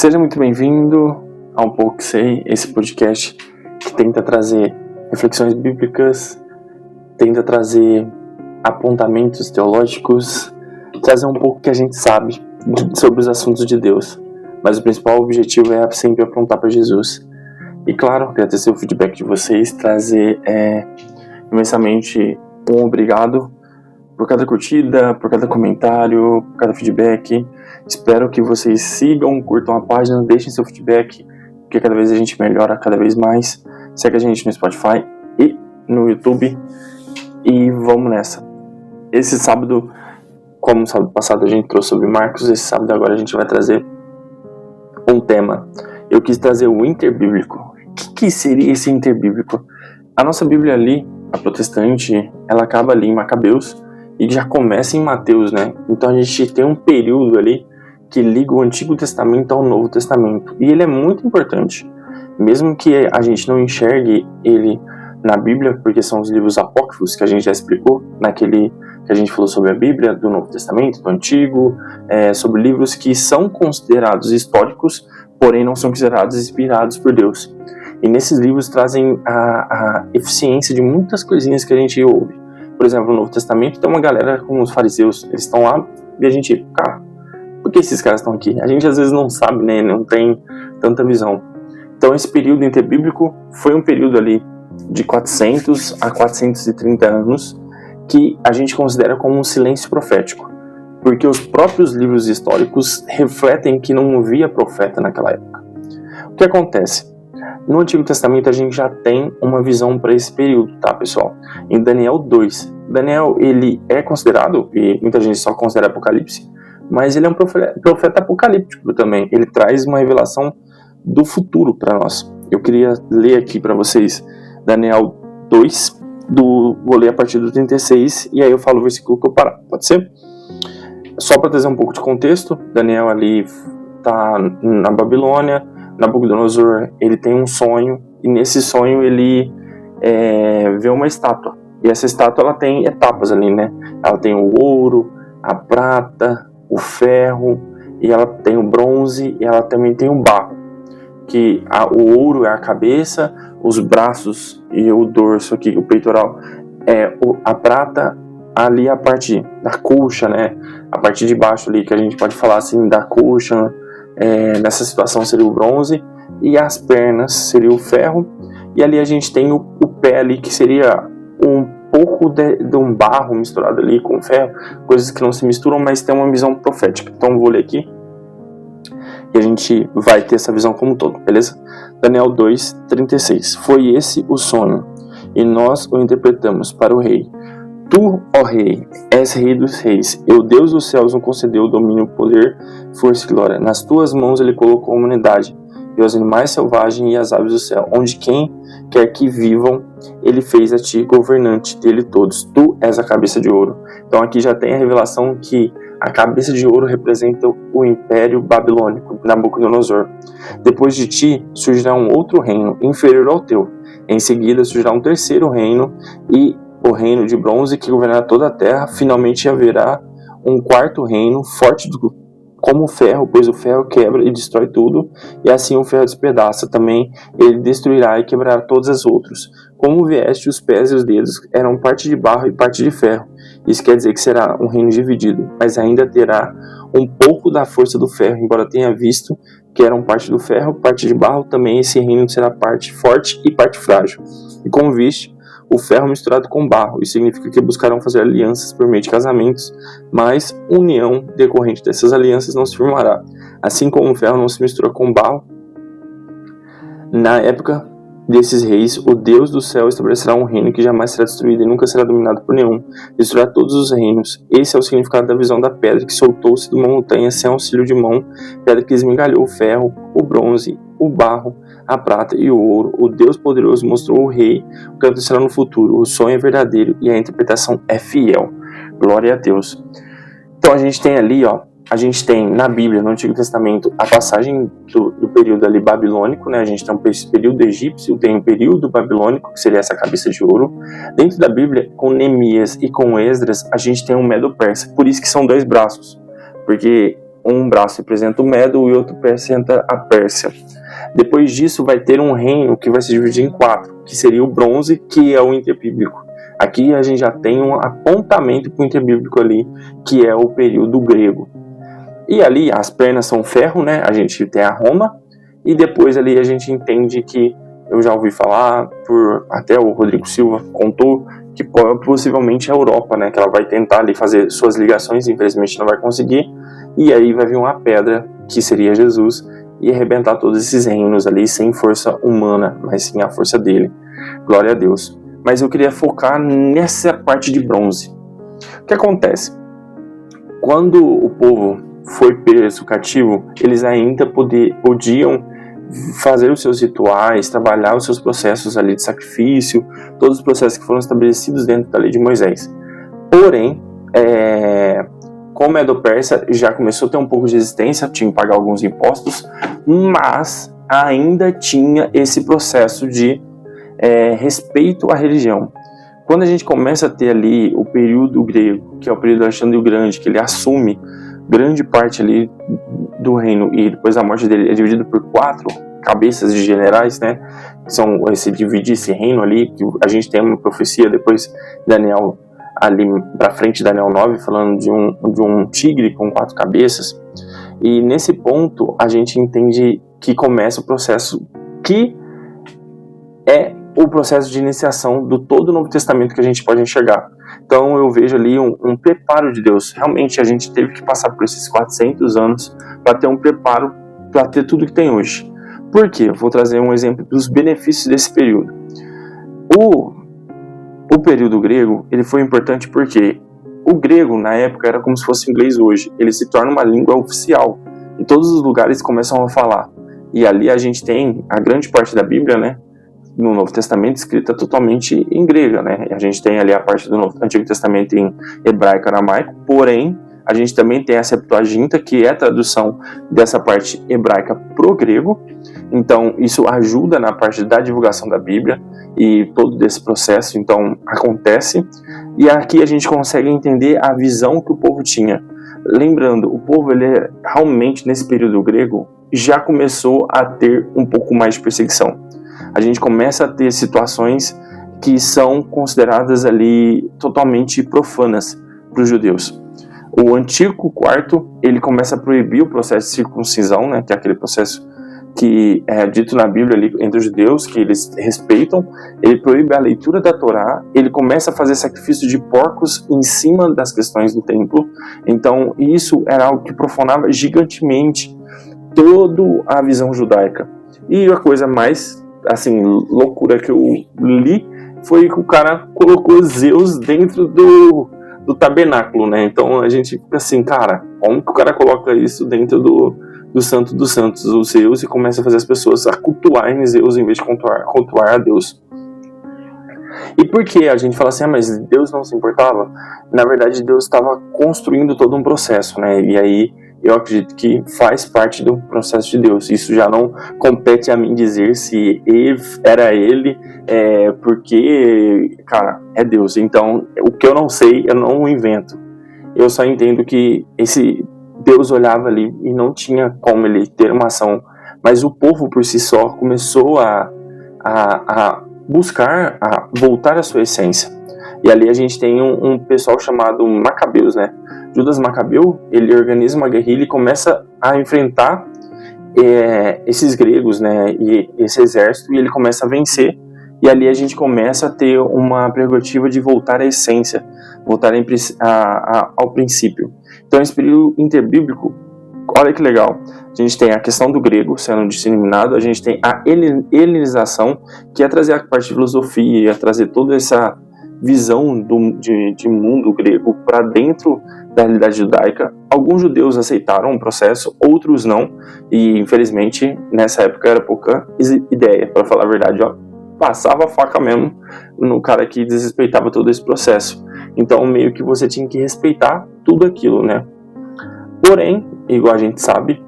Seja muito bem-vindo a Um Pouco Que Sei, esse podcast que tenta trazer reflexões bíblicas, tenta trazer apontamentos teológicos, trazer um pouco que a gente sabe sobre os assuntos de Deus. Mas o principal objetivo é sempre apontar para Jesus. E claro, agradecer o feedback de vocês, trazer imensamente um obrigado por cada curtida, por cada comentário, por cada feedback. Espero que vocês sigam, curtam a página, deixem seu feedback, porque cada vez a gente melhora cada vez mais. Segue a gente no Spotify e no YouTube. E vamos nessa. Esse sábado, como no sábado passado a gente trouxe sobre Marcos, esse sábado agora a gente vai trazer um tema. Eu quis trazer o interbíblico. O que seria esse interbíblico? A nossa Bíblia ali, a protestante, ela acaba ali em Macabeus e já começa em Mateus, né? Então a gente tem um período ali que liga o Antigo Testamento ao Novo Testamento. E ele é muito importante. Mesmo que a gente não enxergue ele na Bíblia, porque são os livros apócrifos que a gente já explicou, naquele que a gente falou sobre a Bíblia, do Novo Testamento, do Antigo, sobre livros que são considerados históricos, porém não são considerados inspirados por Deus. E nesses livros trazem a eficiência de muitas coisinhas que a gente ouve. Por exemplo, no Novo Testamento tem uma galera como os fariseus, eles estão lá e a gente, cara, por que esses caras estão aqui? A gente às vezes não sabe, né, não tem tanta visão. Então esse período interbíblico foi um período ali de 400 a 430 anos que a gente considera como um silêncio profético, porque os próprios livros históricos refletem que não havia profeta naquela época. O que acontece? No Antigo Testamento a gente já tem uma visão para esse período, tá, pessoal? Em Daniel 2, Daniel ele é considerado, e muita gente só considera Apocalipse, mas ele é um profeta apocalíptico também. Ele traz uma revelação do futuro para nós. Eu queria ler aqui para vocês Daniel 2, vou ler a partir do 36, e aí eu falo o versículo que eu parar, pode ser? Só para trazer um pouco de contexto, Daniel ali está na Babilônia, Nabucodonosor, ele tem um sonho, e nesse sonho ele vê uma estátua, e essa estátua ela tem etapas ali, né? Ela tem o ouro, a prata, o ferro, e ela tem o bronze, e ela também tem o barro, que o ouro é a cabeça, os braços e o dorso aqui, o peitoral, a prata ali a parte da coxa, né? A parte de baixo ali, que a gente pode falar assim, da coxa, nessa situação seria o bronze, e as pernas seria o ferro, e ali a gente tem o pé ali, que seria um pouco de um barro misturado ali com ferro, coisas que não se misturam, mas tem uma visão profética. Então eu vou ler aqui, e a gente vai ter essa visão como um todo, beleza? Daniel 2, 36. Foi esse o sonho, e nós o interpretamos para o rei. Tu, ó rei, és rei dos reis, e o Deus dos céus nos concedeu domínio, poder, força e glória. Nas tuas mãos ele colocou a humanidade, e os animais selvagens e as aves do céu, onde quem quer que vivam, ele fez a ti governante dele todos. Tu és a cabeça de ouro. Então aqui já tem a revelação que a cabeça de ouro representa o império babilônico, Nabucodonosor. Depois de ti surgirá um outro reino, inferior ao teu. Em seguida surgirá um terceiro reino, e o reino de bronze que governará toda a terra. Finalmente haverá um quarto reino, forte como o ferro, pois o ferro quebra e destrói tudo, e assim o ferro despedaça também, ele destruirá e quebrará todos os outros. Como vieste, os pés e os dedos eram parte de barro e parte de ferro. Isso quer dizer que será um reino dividido, mas ainda terá um pouco da força do ferro, embora tenha visto que eram parte do ferro, parte de barro, também esse reino será parte forte e parte frágil. E como viste, o ferro misturado com barro, isso significa que buscarão fazer alianças por meio de casamentos, mas união decorrente dessas alianças não se firmará. Assim como o ferro não se mistura com barro, na época desses reis, o Deus do céu estabelecerá um reino que jamais será destruído e nunca será dominado por nenhum. Destruirá todos os reinos. Esse é o significado da visão da pedra que soltou-se de uma montanha sem auxílio de mão, pedra que esmigalhou o ferro, o bronze, o barro, a prata e o ouro. O Deus poderoso mostrou ao rei o que acontecerá no futuro. O sonho é verdadeiro e a interpretação é fiel. Glória a Deus. Então a gente tem ali, a gente tem na Bíblia, no Antigo Testamento, a passagem do período ali babilônico, né? A gente tem um período egípcio, tem um período babilônico, que seria essa cabeça de ouro. Dentro da Bíblia, com Neemias e com Esdras, a gente tem um Medo-Persa. Por isso que são dois braços, porque um braço representa o Medo e o outro representa a Pérsia. Depois disso vai ter um reino que vai se dividir em 4, que seria o bronze, que é o interbíblico. Aqui a gente já tem um apontamento para o interbíblico ali, que é o período grego. E ali as pernas são ferro, né? A gente tem a Roma, e depois ali a gente entende que, eu já ouvi falar, até o Rodrigo Silva contou, que possivelmente é a Europa, né? Que ela vai tentar ali fazer suas ligações, infelizmente não vai conseguir, e aí vai vir uma pedra, que seria Jesus, e arrebentar todos esses reinos ali, sem força humana, mas sim a força dele. Glória a Deus. Mas eu queria focar nessa parte de bronze. O que acontece? Quando o povo foi preso cativo, eles ainda podiam fazer os seus rituais, trabalhar os seus processos ali de sacrifício, todos os processos que foram estabelecidos dentro da lei de Moisés. Porém, como é do Persa, já começou a ter um pouco de resistência, tinha que pagar alguns impostos, mas ainda tinha esse processo de respeito à religião. Quando a gente começa a ter ali o período grego, que é o período do Alexandre o Grande, que ele assume grande parte ali do reino, e depois da morte dele é dividido por 4 cabeças de generais, né, que são dividir esse reino ali, que a gente tem uma profecia depois, Daniel, ali pra frente, Daniel 9, falando de um tigre com 4 cabeças, e nesse ponto a gente entende que começa o processo que é o processo de iniciação do todo o Novo Testamento que a gente pode enxergar. Então eu vejo ali um preparo de Deus. Realmente a gente teve que passar por esses 400 anos para ter um preparo para ter tudo que tem hoje. Por quê? Eu vou trazer um exemplo dos benefícios desse período. O período grego, ele foi importante porque o grego na época era como se fosse o inglês hoje. Ele se torna uma língua oficial e todos os lugares começam a falar. E ali a gente tem a grande parte da Bíblia, né, no Novo Testamento escrita totalmente em grega, né? A gente tem ali a parte do Antigo Testamento em hebraico e aramaico, porém a gente também tem a Septuaginta, que é a tradução dessa parte hebraica pro grego. Então isso ajuda na parte da divulgação da Bíblia e todo esse processo então acontece, e aqui a gente consegue entender a visão que o povo tinha. Lembrando, o povo ele realmente nesse período grego já começou a ter um pouco mais de perseguição. A gente começa a ter situações que são consideradas ali totalmente profanas para os judeus. O Antíoco IV, ele começa a proibir o processo de circuncisão, né, que é aquele processo que é dito na Bíblia ali entre os judeus, que eles respeitam. Ele proíbe a leitura da Torá, ele começa a fazer sacrifício de porcos em cima das questões do templo. Então isso era algo que profanava gigantemente toda a visão judaica. E a coisa mais assim, loucura que eu li foi que o cara colocou Zeus dentro do tabernáculo, né? Então a gente fica assim, cara, como que o cara coloca isso dentro do Santo dos Santos, o Zeus, e começa a fazer as pessoas a cultuarem Zeus em vez de cultuar a Deus? E por que a gente fala assim, mas Deus não se importava? Na verdade, Deus estava construindo todo um processo, né? E aí eu acredito que faz parte do processo de Deus. Isso já não compete a mim dizer se era ele, porque, cara, é Deus. Então, o que eu não sei, eu não invento. Eu só entendo que esse Deus olhava ali e não tinha como ele ter uma ação. Mas o povo por si só começou a buscar, a voltar à sua essência. E ali a gente tem um pessoal chamado Macabeus, né? Judas Macabeu, ele organiza uma guerrilha e começa a enfrentar esses gregos, né, e esse exército, e ele começa a vencer, e ali a gente começa a ter uma prerrogativa de voltar à essência, voltar ao princípio. Então esse período interbíblico, olha que legal, a gente tem a questão do grego sendo disseminado, a gente tem a helenização, que é trazer a parte de filosofia, trazer toda essa visão de mundo grego para dentro da realidade judaica. Alguns judeus aceitaram o processo, outros não, e infelizmente nessa época era pouca ideia, para falar a verdade, ó, passava a faca mesmo no cara que desrespeitava todo esse processo. Então meio que você tinha que respeitar tudo aquilo, né? Porém, igual a gente sabe,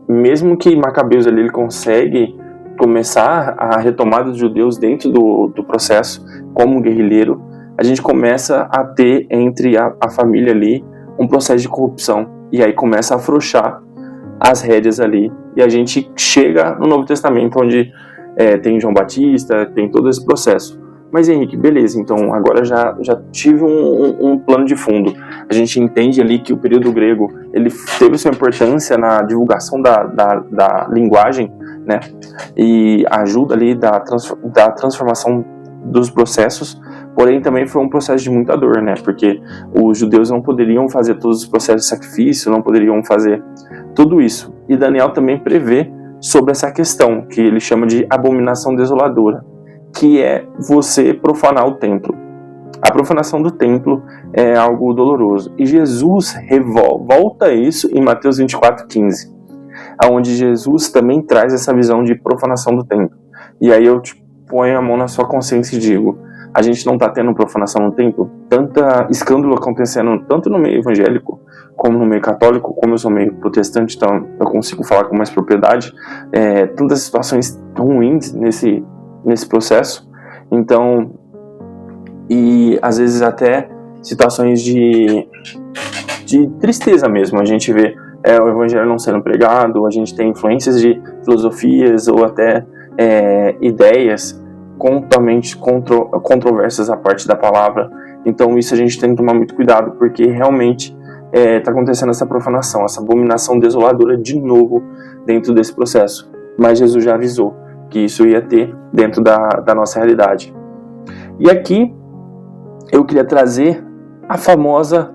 mesmo que Macabeus ali ele consegue começar a retomada dos judeus dentro do processo como guerrilheiro, a gente começa a ter entre a família ali um processo de corrupção. E aí começa a afrouxar as rédeas ali, e a gente chega no Novo Testamento, onde tem João Batista, tem todo esse processo. Mas Henrique, beleza, então agora já tive um plano de fundo. A gente entende ali que o período grego, ele teve sua importância na divulgação da linguagem, né? E ajuda ali da transformação dos processos, porém também foi um processo de muita dor, né? Porque os judeus não poderiam fazer todos os processos de sacrifício, não poderiam fazer tudo isso. E Daniel também prevê sobre essa questão, que ele chama de abominação desoladora, que é você profanar o templo. A profanação do templo é algo doloroso. E Jesus volta isso em Mateus 24:15, onde Jesus também traz essa visão de profanação do templo. E aí eu te ponho a mão na sua consciência e digo, a gente não está tendo profanação no templo? Tanta escândalo acontecendo, tanto no meio evangélico, como no meio católico, como eu sou meio protestante, então eu consigo falar com mais propriedade, tantas situações ruins nesse processo, então, e às vezes até situações de tristeza mesmo. A gente vê o evangelho não sendo pregado, a gente tem influências de filosofias ou até ideias totalmente controversas à parte da palavra. Então isso a gente tem que tomar muito cuidado, porque realmente está acontecendo essa profanação, essa abominação desoladora de novo dentro desse processo. Mas Jesus já avisou que isso ia ter dentro da nossa realidade. E aqui eu queria trazer a famosa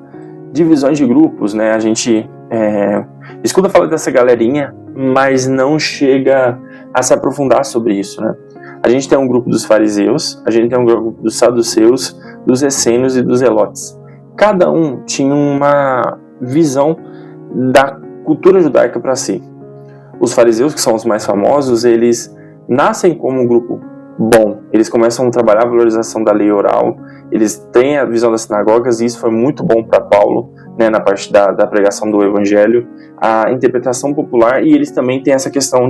divisões de grupos, né? A gente escuta falar dessa galerinha, mas não chega a se aprofundar sobre isso, né? A gente tem um grupo dos fariseus, a gente tem um grupo dos saduceus, dos essênios e dos zelotes. Cada um tinha uma visão da cultura judaica para si. Os fariseus, que são os mais famosos, eles nascem como um grupo bom. Eles começam a trabalhar a valorização da lei oral, eles têm a visão das sinagogas, e isso foi muito bom para Paulo, né, na parte da pregação do evangelho, a interpretação popular, e eles também têm essa questão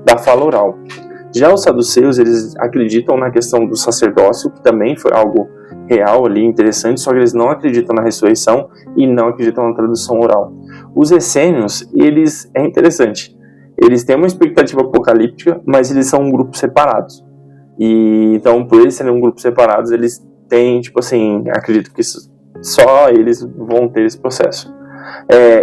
da fala oral. Já os saduceus, eles acreditam na questão do sacerdócio, que também foi algo real ali, interessante, só que eles não acreditam na ressurreição e não acreditam na tradução oral. Os essênios, é interessante, eles têm uma expectativa apocalíptica, mas eles são um grupo separados. E então, por eles serem um grupo separados, eles têm, acredito que só eles vão ter esse processo.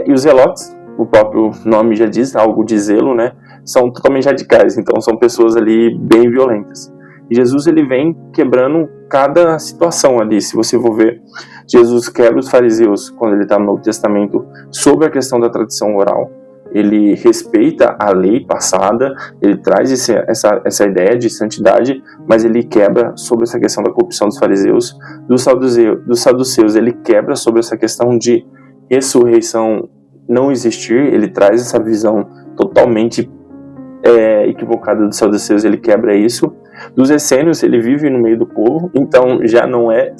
E os zelotes, o próprio nome já diz, algo de zelo, né? São totalmente radicais, então são pessoas ali bem violentas. E Jesus, ele vem quebrando cada situação ali. Se você for ver, Jesus quebra os fariseus quando ele está no Novo Testamento sobre a questão da tradição oral. Ele respeita a lei passada, ele traz essa ideia de santidade, mas ele quebra sobre essa questão da corrupção dos fariseus. Dos saduceus, ele quebra sobre essa questão de ressurreição não existir, ele traz essa visão totalmente equivocada dos saduceus, ele quebra isso. Dos essênios, ele vive no meio do povo, então já não é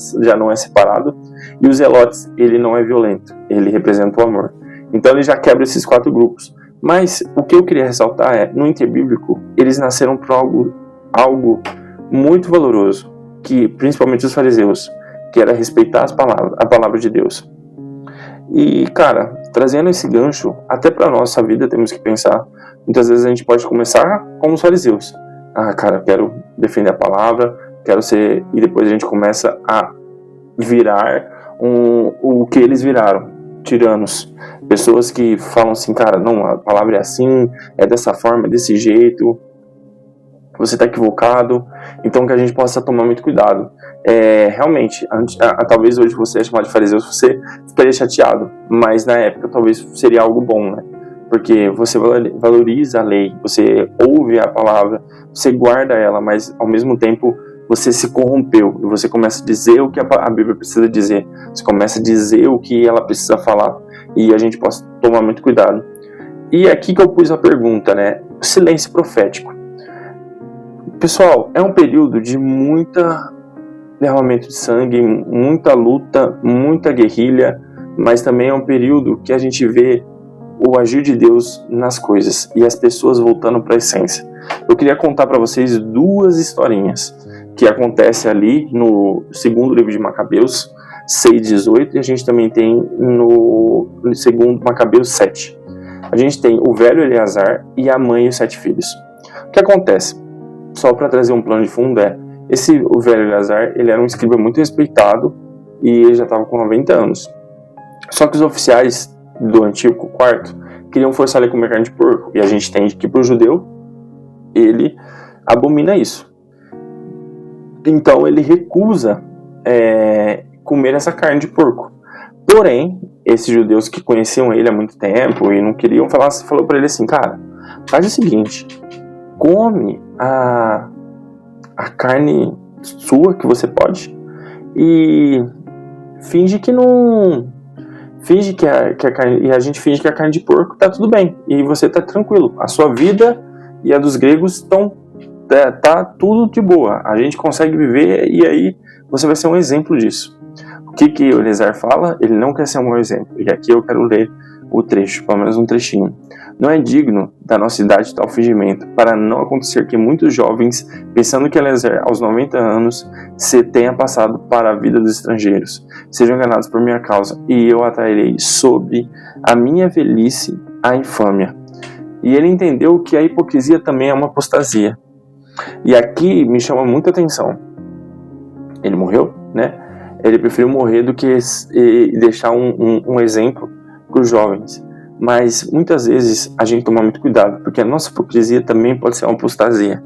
separado. E os zelotes, ele não é violento, ele representa o amor. Então ele já quebra esses 4 grupos. Mas o que eu queria ressaltar no interbíblico, eles nasceram por algo muito valoroso, que principalmente os fariseus, que era respeitar a palavra de Deus. E, cara, trazendo esse gancho, até para nossa vida temos que pensar, muitas vezes a gente pode começar como os fariseus. Cara, quero defender a palavra, quero ser... E depois a gente começa a virar o que eles viraram, tiranos. Pessoas que falam assim, cara, não, a palavra é assim, é dessa forma, é desse jeito, você está equivocado. Então que a gente possa tomar muito cuidado. Realmente, talvez hoje você é chamado de fariseu, você ficaria chateado, mas na época talvez seria algo bom, né? Porque você valoriza a lei, você ouve a palavra, você guarda ela, mas ao mesmo tempo você se corrompeu e você começa a dizer o que a Bíblia precisa dizer, você começa a dizer o que ela precisa falar, e a gente pode tomar muito cuidado. E aqui que eu pus a pergunta, né? Silêncio profético. Pessoal, é um período de muita derramamento de sangue, muita luta, muita guerrilha, mas também é um período que a gente vê o agir de Deus nas coisas e as pessoas voltando para a essência. Eu queria contar para vocês 2 historinhas que acontecem ali no 2º livro de Macabeus, 6:18, e a gente também tem no segundo Macabeus 7. A gente tem o velho Eleazar e a mãe e os 7 filhos. O que acontece? Só para trazer um plano de fundo o velho Eleazar, ele era um escriba muito respeitado e ele já estava com 90 anos. Só que os oficiais do Antíoco IV queriam forçar ele a comer carne de porco, e a gente entende que para o judeu ele abomina isso. Então ele recusa comer essa carne de porco. Porém, esses judeus que conheciam ele há muito tempo e não queriam falar, falou para ele assim: cara, faz o seguinte, come a carne sua que você pode e finge que não, finge que a carne, e a gente finge que a carne de porco tá tudo bem e você tá tranquilo. A sua vida e a dos gregos tá tudo de boa. A gente consegue viver e aí você vai ser um exemplo disso. O que o Eleazar fala? Ele não quer ser um mau exemplo. E aqui eu quero ler o trecho, pelo menos um trechinho. Não é digno da nossa idade tal fingimento, para não acontecer que muitos jovens, pensando que Eleazar aos 90 anos se tenha passado para a vida dos estrangeiros, sejam enganados por minha causa, e eu atrairei sobre a minha velhice a infâmia. E ele entendeu que a hipocrisia também é uma apostasia. E aqui me chama muita atenção. Ele morreu, né? Ele preferiu morrer do que deixar um exemplo para os jovens. Mas muitas vezes a gente toma muito cuidado, porque a nossa hipocrisia também pode ser uma apostasia.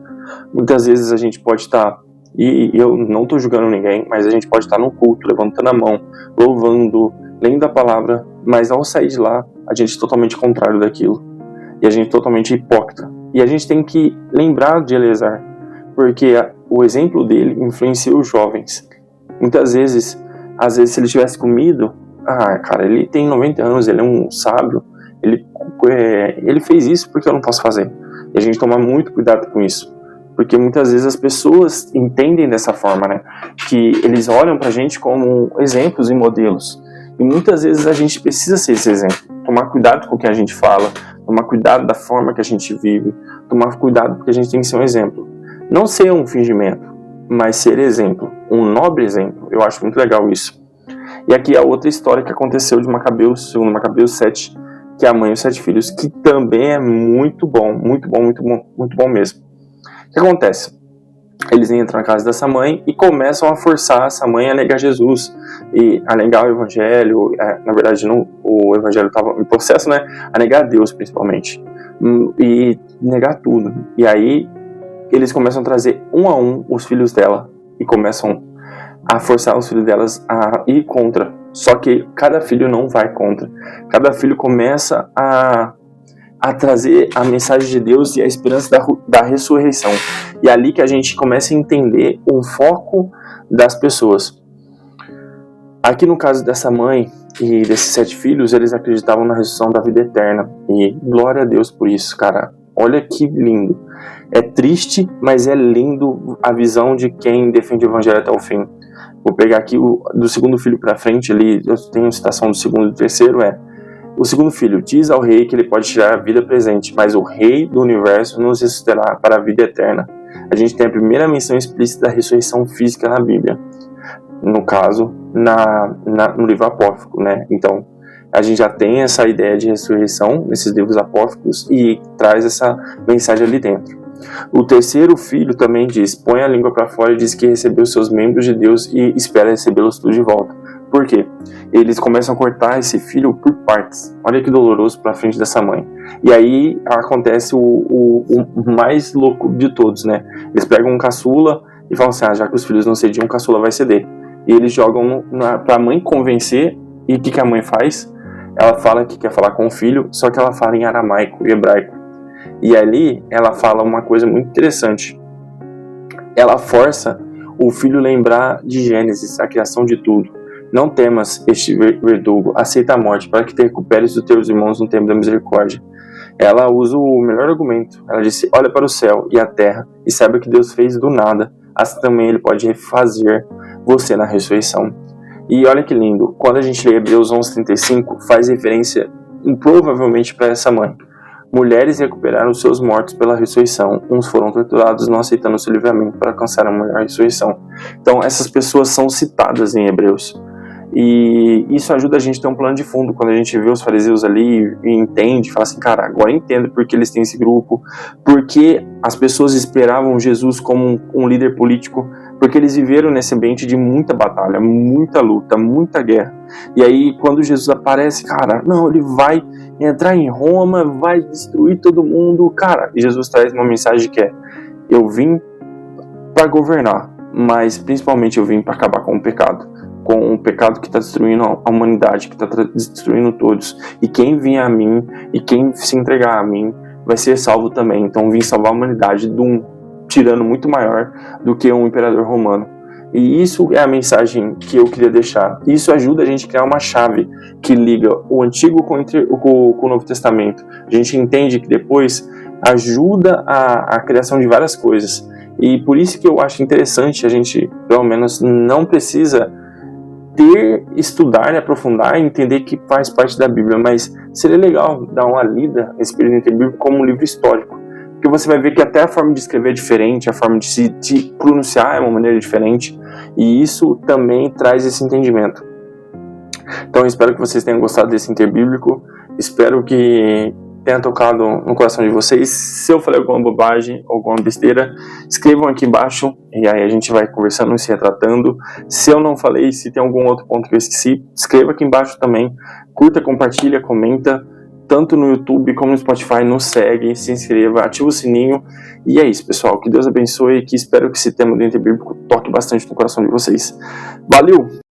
Muitas vezes a gente pode estar, e eu não estou julgando ninguém, mas a gente pode estar no culto, levantando a mão, louvando, lendo a palavra, mas ao sair de lá, a gente é totalmente contrário daquilo. E a gente é totalmente hipócrita. E a gente tem que lembrar de Eleazar, porque o exemplo dele influencia os jovens. Muitas vezes, às vezes, se ele tivesse comido, cara, ele tem 90 anos, ele é um sábio, ele fez isso porque eu não posso fazer. E a gente toma muito cuidado com isso, porque muitas vezes as pessoas entendem dessa forma, né? Que eles olham pra gente como exemplos e modelos. E muitas vezes a gente precisa ser esse exemplo. Tomar cuidado com o que a gente fala, tomar cuidado da forma que a gente vive, tomar cuidado porque a gente tem que ser um exemplo. Não ser um fingimento, mas ser exemplo, um nobre exemplo. Eu acho muito legal isso. E aqui a outra história que aconteceu de Macabeus, segundo Macabeus 7, que é a mãe e os 7 filhos, que também é muito bom, muito bom, muito bom, muito bom mesmo. O que acontece? Eles entram na casa dessa mãe e começam a forçar essa mãe a negar Jesus e a negar o evangelho. Na verdade, não, o evangelho estava em processo, né? A negar Deus, principalmente. E negar tudo. E aí eles começam a trazer um a um os filhos dela e começam a forçar os filhos delas a ir contra. Só que cada filho não vai contra. Cada filho começa a trazer a mensagem de Deus e a esperança da ressurreição. E é ali que a gente começa a entender o foco das pessoas. Aqui no caso dessa mãe e desses 7 filhos, eles acreditavam na ressurreição da vida eterna. E glória a Deus por isso, cara. Olha que lindo. É triste, mas é lindo a visão de quem defende o evangelho até o fim. Vou pegar aqui do segundo filho para frente, ali eu tenho uma citação do segundo e do terceiro, o segundo filho diz ao rei que ele pode tirar a vida presente, mas o rei do universo nos ressuscitará para a vida eterna. A gente tem a primeira menção explícita da ressurreição física na Bíblia, no caso, no livro apócrifo, né? Então, a gente já tem essa ideia de ressurreição nesses livros apócrifos e traz essa mensagem ali dentro. O terceiro filho também diz: põe a língua para fora e diz que recebeu seus membros de Deus e espera recebê-los tudo de volta. Por quê? Eles começam a cortar esse filho por partes. Olha que doloroso para frente dessa mãe. E aí acontece o mais louco de todos, né? Eles pegam um caçula e falam assim: já que os filhos não cediam, o caçula vai ceder. E eles jogam para a mãe convencer. E o que a mãe faz? Ela fala que quer falar com o filho, só que ela fala em aramaico e hebraico. E ali ela fala uma coisa muito interessante. Ela força o filho a lembrar de Gênesis, a criação de tudo. Não temas este verdugo, aceita a morte, para que te recuperes dos teus irmãos no tempo da misericórdia. Ela usa o melhor argumento. Ela disse: olha para o céu e a terra e saiba que Deus fez do nada. Assim também Ele pode refazer você na ressurreição. E olha que lindo, quando a gente lê Hebreus 11:35, faz referência provavelmente para essa mãe. Mulheres recuperaram seus mortos pela ressurreição. Uns foram torturados, não aceitando o seu livramento para alcançar a maior ressurreição. Então, essas pessoas são citadas em Hebreus. E isso ajuda a gente a ter um plano de fundo. Quando a gente vê os fariseus ali e entende, fala assim, cara, agora eu entendo porque eles têm esse grupo, porque as pessoas esperavam Jesus como um líder político, porque eles viveram nesse ambiente de muita batalha, muita luta, muita guerra. E aí quando Jesus aparece, cara, não, ele vai entrar em Roma, vai destruir todo mundo, cara. E Jesus traz uma mensagem que é: eu vim para governar, mas principalmente eu vim para acabar com o pecado que está destruindo a humanidade, que está destruindo todos. E quem vier a mim, e quem se entregar a mim, vai ser salvo também. Então eu vim salvar a humanidade de um tirano muito maior do que um imperador romano. E isso é a mensagem que eu queria deixar. Isso ajuda a gente a criar uma chave que liga o Antigo com o Novo Testamento. A gente entende que depois ajuda a criação de várias coisas. E por isso que eu acho interessante a gente, pelo menos, não precisa estudar, aprofundar e entender que faz parte da Bíblia, mas seria legal dar uma lida nesse período interbíblico como um livro histórico, porque você vai ver que até a forma de escrever é diferente, a forma de se pronunciar é uma maneira diferente, e isso também traz esse entendimento. Então eu espero que vocês tenham gostado desse interbíblico, espero que tenha tocado no coração de vocês. Se eu falei alguma bobagem, alguma besteira, escrevam aqui embaixo e aí a gente vai conversando e se retratando. Se eu não falei, se tem algum outro ponto que eu esqueci, escreva aqui embaixo também. Curta, compartilha, comenta, tanto no YouTube como no Spotify. Nos segue, se inscreva, ativa o sininho. E é isso, pessoal. Que Deus abençoe e que espero que esse tema do interbíblico toque bastante no coração de vocês. Valeu!